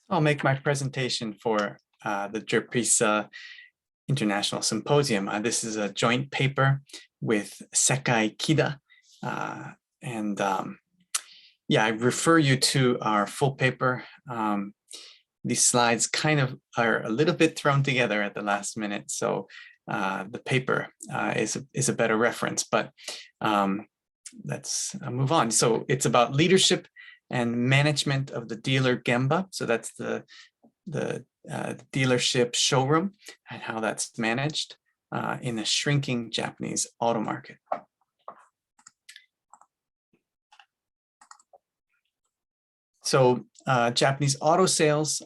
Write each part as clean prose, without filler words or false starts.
I'll make my presentation for the GERPISA International Symposium. This is a joint paper with Sekai Kida. Yeah, I refer you to our full paper. These slides kind of are a little bit thrown together at the last minute, so the paper is a better reference, but let's move on. So it's about leadership and management of the dealer Gemba. So that's the dealership showroom and how that's managed in a shrinking Japanese auto market. So Japanese auto sales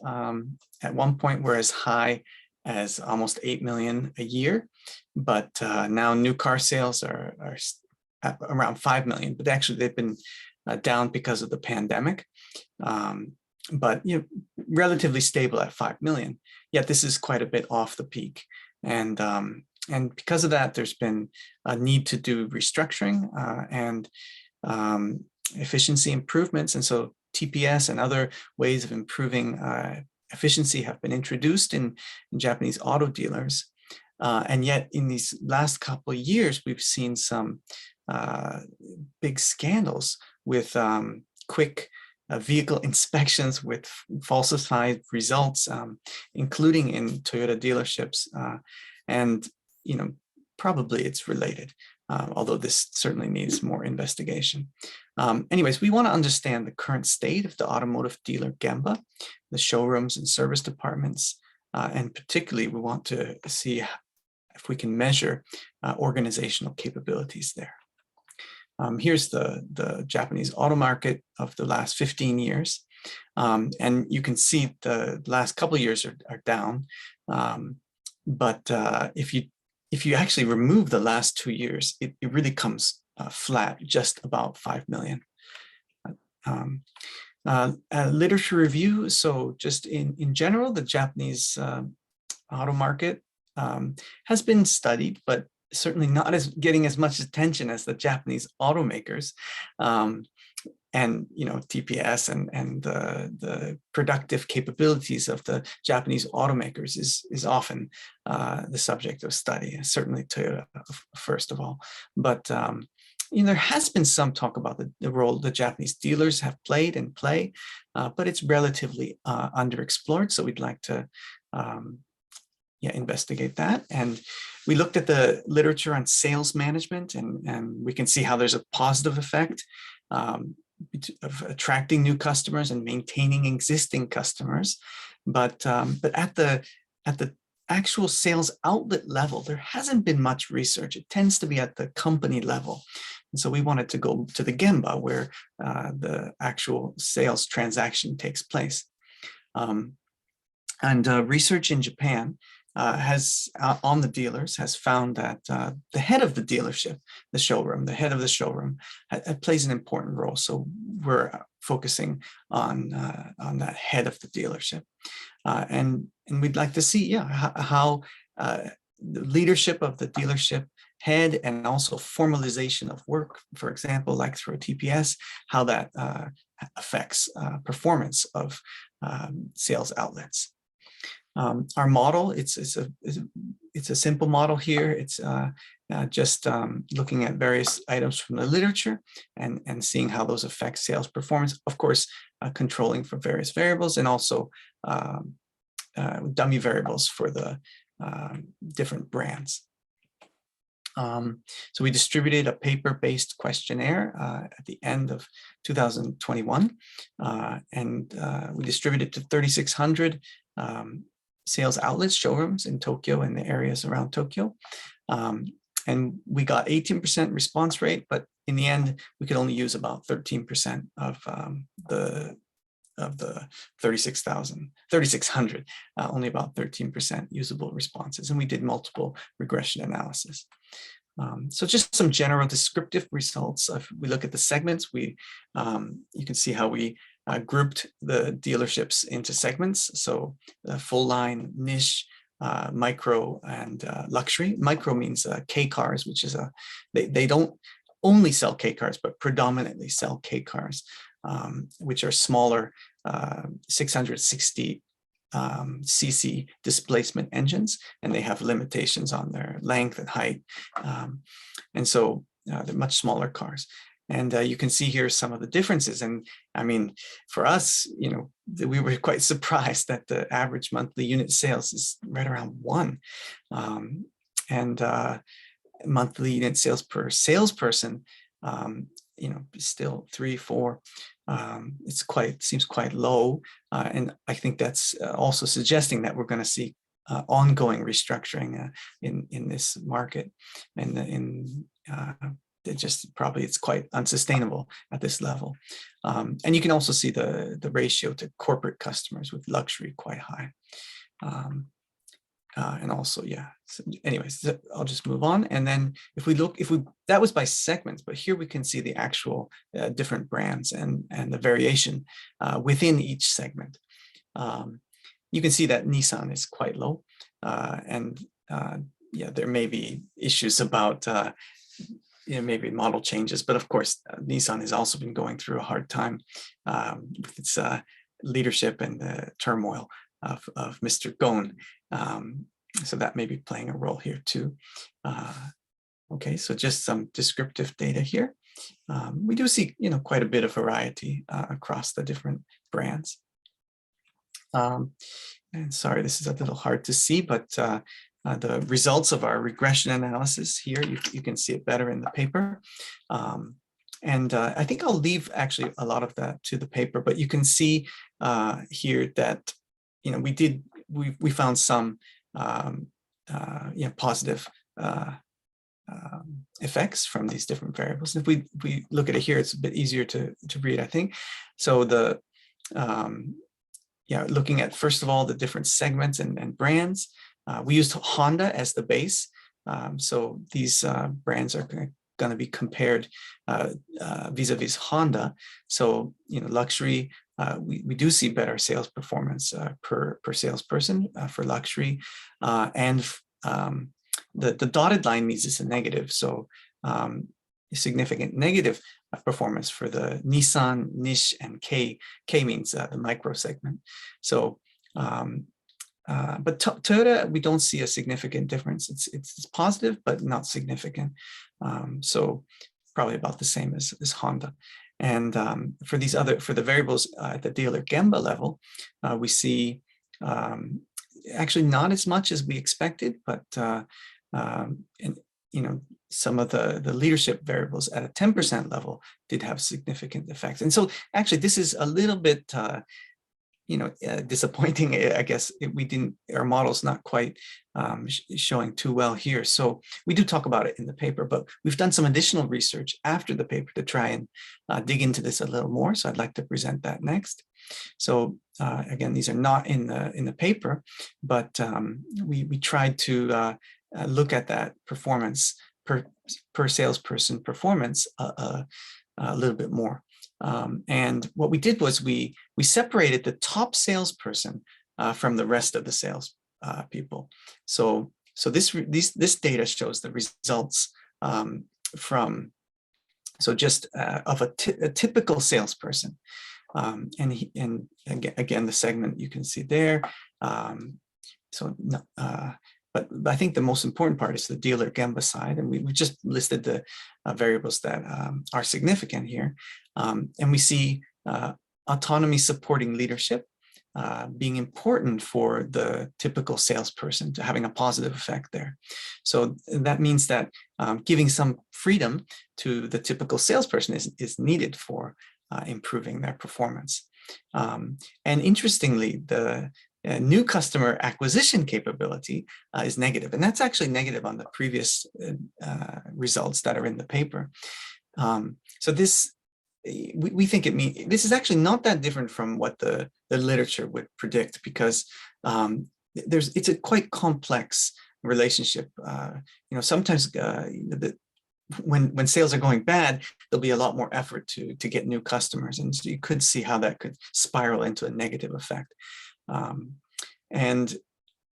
at one point were as high as almost 8 million a year, but now new car sales are at around 5 million, but actually they've been down because of the pandemic, but relatively stable at 5 million. Yet this is quite a bit off the peak, and because of that, there's been a need to do restructuring and efficiency improvements, and so TPS and other ways of improving efficiency have been introduced in Japanese auto dealers, and yet in these last couple of years, we've seen some big scandals with quick vehicle inspections with falsified results, including in Toyota dealerships. And, probably it's related, although this certainly needs more investigation. Anyways, we want to understand the current state of the automotive dealer Gemba, the showrooms and service departments, and particularly we want to see if we can measure organizational capabilities there. Here's the Japanese auto market of the last 15 years. And you can see the last couple of years are down. But if you actually remove the last 2 years, it really comes flat, just about 5 million. Literature review. So just in general, the Japanese auto market has been studied, but certainly not getting as much attention as the Japanese automakers, and TPS and the productive capabilities of the Japanese automakers is often the subject of study. Certainly Toyota first of all, but there has been some talk about the role the Japanese dealers have played and play, but it's relatively underexplored. So we'd like to investigate that. And we looked at the literature on sales management, and we can see how there's a positive effect of attracting new customers and maintaining existing customers. But at the actual sales outlet level, there hasn't been much research. It tends to be at the company level. And so we wanted to go to the Gemba, where the actual sales transaction takes place. Research in Japan on the dealers has found that the head of the dealership, the showroom, the head of the showroom plays an important role. So we're focusing on that head of the dealership, and we'd like to see how the leadership of the dealership head and also formalization of work, for example, like through a TPS, how that affects performance of sales outlets. Our model, it's a simple model here. It's just looking at various items from the literature and seeing how those affect sales performance. Of course, controlling for various variables and also dummy variables for the different brands. So we distributed a paper-based questionnaire at the end of 2021, and we distributed to 3,600 sales outlets, showrooms in Tokyo and the areas around Tokyo. And we got 18% response rate, but in the end, we could only use about 13% of the 3,600, only about 13% usable responses. And we did multiple regression analysis. So just some general descriptive results. If we look at the segments, you can see how we grouped the dealerships into segments. So full line, niche, micro, and luxury. Micro means K cars, which is they don't only sell K cars, but predominantly sell K cars. which are smaller 660 cc displacement engines, and they have limitations on their length and height. And so they're much smaller cars. And you can see here some of the differences. And I mean, for us, you know, we were quite surprised that the average monthly unit sales is right around 1. And monthly unit sales per salesperson, you know, still 3, 4. Seems quite low. And I think that's also suggesting that we're going to see ongoing restructuring in this market. And it's quite unsustainable at this level. And you can also see the ratio to corporate customers with luxury quite high. And also, yeah. So anyways, I'll just move on. And then that was by segments, but here we can see the actual different brands and the variation within each segment. You can see that Nissan is quite low, and yeah, there may be issues about maybe model changes, but of course, Nissan has also been going through a hard time with its leadership and the turmoil of Mr. Ghosn. So that may be playing a role here too. Okay, so just some descriptive data here. We do see, quite a bit of variety across the different brands. And sorry, this is a little hard to see, but the results of our regression analysis here, you can see it better in the paper. And I think I'll leave actually a lot of that to the paper, but you can see here that, we found some positive effects from these different variables. If we look at it here, it's a bit easier to read, I think. So looking at, first of all, the different segments and brands, we used Honda as the base. So these brands are going to be compared vis-a-vis Honda. So, luxury, we do see better sales performance per salesperson for luxury. And the dotted line means it's a negative. So a significant negative performance for the Nissan, niche, and K. K means the micro segment. So, but Toyota, we don't see a significant difference. It's positive, but not significant. So probably about the same as Honda. And for the variables at the dealer Gemba level, we see actually not as much as we expected, but some of the leadership variables at a 10% level did have significant effects. And so actually this is a little bit disappointing. I guess our model's not quite showing too well here. So we do talk about it in the paper, but we've done some additional research after the paper to try and dig into this a little more. So I'd like to present that next. So again, these are not in the paper, but we tried to look at that performance per salesperson performance a little bit more. And what we did was we separated the top salesperson from the rest of the sales people. So this data shows the results from of a typical salesperson. And again, the segment you can see there. But I think the most important part is the dealer Gemba side, and we just listed the variables that are significant here. And we see autonomy supporting leadership being important for the typical salesperson, to having a positive effect there. So that means that giving some freedom to the typical salesperson is needed for improving their performance. And interestingly, the new customer acquisition capability is negative, and that's actually negative on the previous results that are in the paper. So this, we think this is actually not that different from what the literature would predict, because it's a quite complex relationship. Sometimes when sales are going bad, there'll be a lot more effort to get new customers, and so you could see how that could spiral into a negative effect. And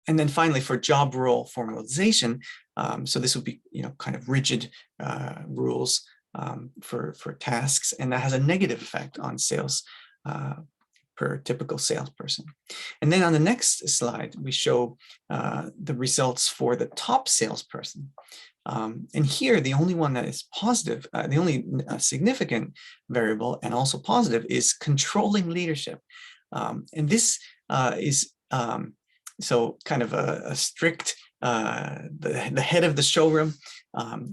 then finally, for job role formalization, so this would be kind of rigid rules for tasks, and that has a negative effect on sales per typical salesperson. And then on the next slide, we show the results for the top salesperson. And here, the only one that is positive, the only significant variable and also positive is controlling leadership. And this is so kind of a strict, the head of the showroom,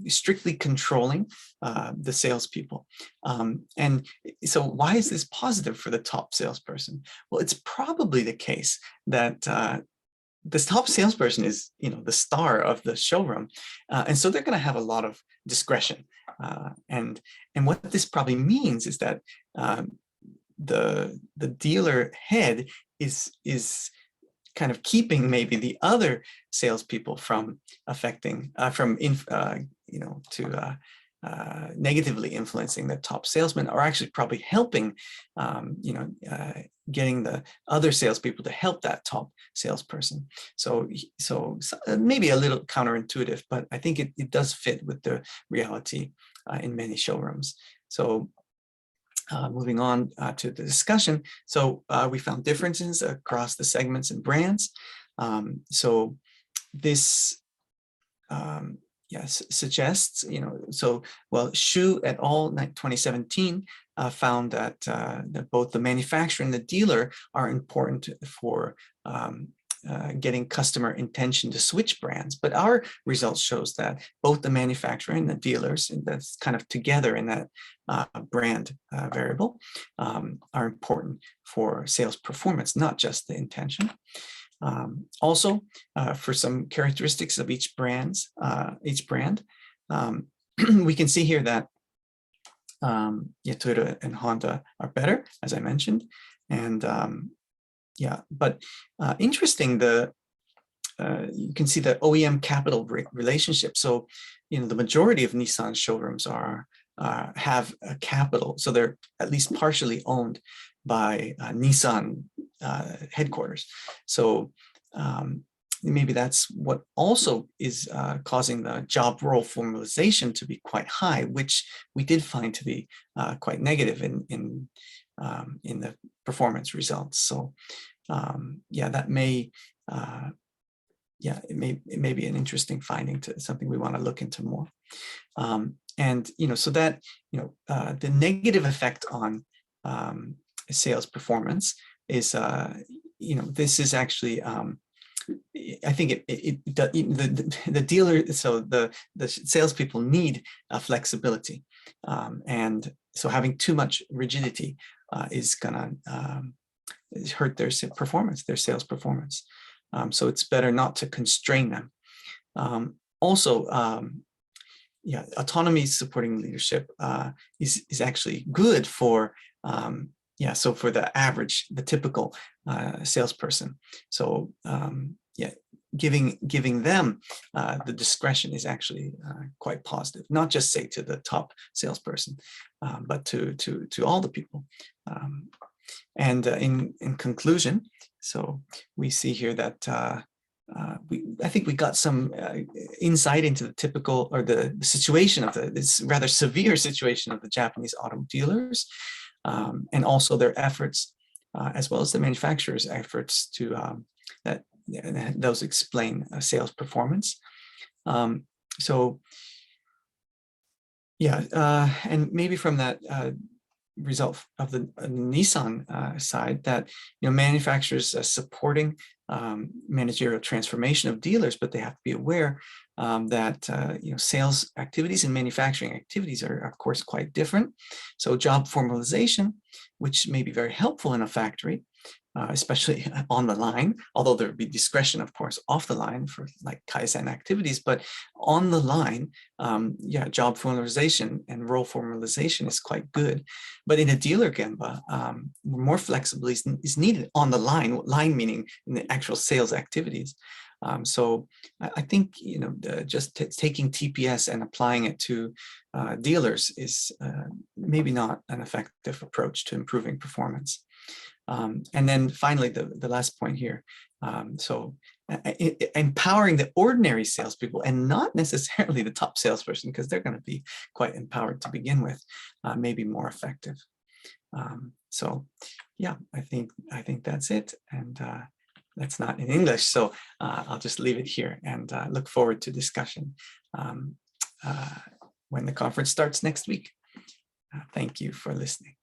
strictly controlling the salespeople. And so why is this positive for the top salesperson? Well, it's probably the case that this top salesperson is, the star of the showroom. And so they're going to have a lot of discretion. And what this probably means is that the dealer head is kind of keeping maybe the other salespeople from affecting, negatively influencing the top salesman, or actually probably helping, getting the other salespeople to help that top salesperson. So maybe a little counterintuitive, but I think it does fit with the reality in many showrooms. So moving on to the discussion. So we found differences across the segments and brands. So this suggests, Xu et al. 2017 found that, that both the manufacturer and the dealer are important for getting customer intention to switch brands. But our results shows that both the manufacturer and the dealers, and that's kind of together in that brand variable, are important for sales performance, not just the intention. Also, for some characteristics of each brand, we can see here that Toyota and Honda are better, as I mentioned, and but interesting, you can see the OEM capital relationship. So, the majority of Nissan showrooms have a capital, so they're at least partially owned by Nissan headquarters. So maybe that's what also is causing the job role formalization to be quite high, which we did find to be quite negative in the performance results. So that may it may be an interesting finding, to something we want to look into more. And so that the negative effect on sales performance is this is actually I think the dealer, so the salespeople need flexibility, and so having too much rigidity is gonna hurt their performance, their sales performance. So it's better not to constrain them. Also, autonomy supporting leadership is actually good for so for the average, the typical salesperson. So giving them the discretion is actually quite positive, not just say to the top salesperson, but to all the people. And in conclusion, so we see here that I think we got some insight into the typical, or the situation of this rather severe situation of the Japanese auto dealers, and also their efforts, as well as the manufacturers' efforts to those explain sales performance. And maybe from that result of the Nissan side, that manufacturers supporting managerial transformation of dealers, but they have to be aware that sales activities and manufacturing activities are of course quite different. So job formalization, which may be very helpful in a factory, especially on the line, although there would be discretion, of course, off the line for like Kaizen activities, but on the line, job formalization and role formalization is quite good. But in a dealer gemba, more flexibility is needed on the line meaning in the actual sales activities. So I think, just taking TPS and applying it to dealers is maybe not an effective approach to improving performance. And then finally, the last point here. Empowering the ordinary salespeople and not necessarily the top salesperson, because they're going to be quite empowered to begin with, may be more effective. So yeah, I think that's it. And that's not in English, so I'll just leave it here and look forward to discussion when the conference starts next week. Thank you for listening.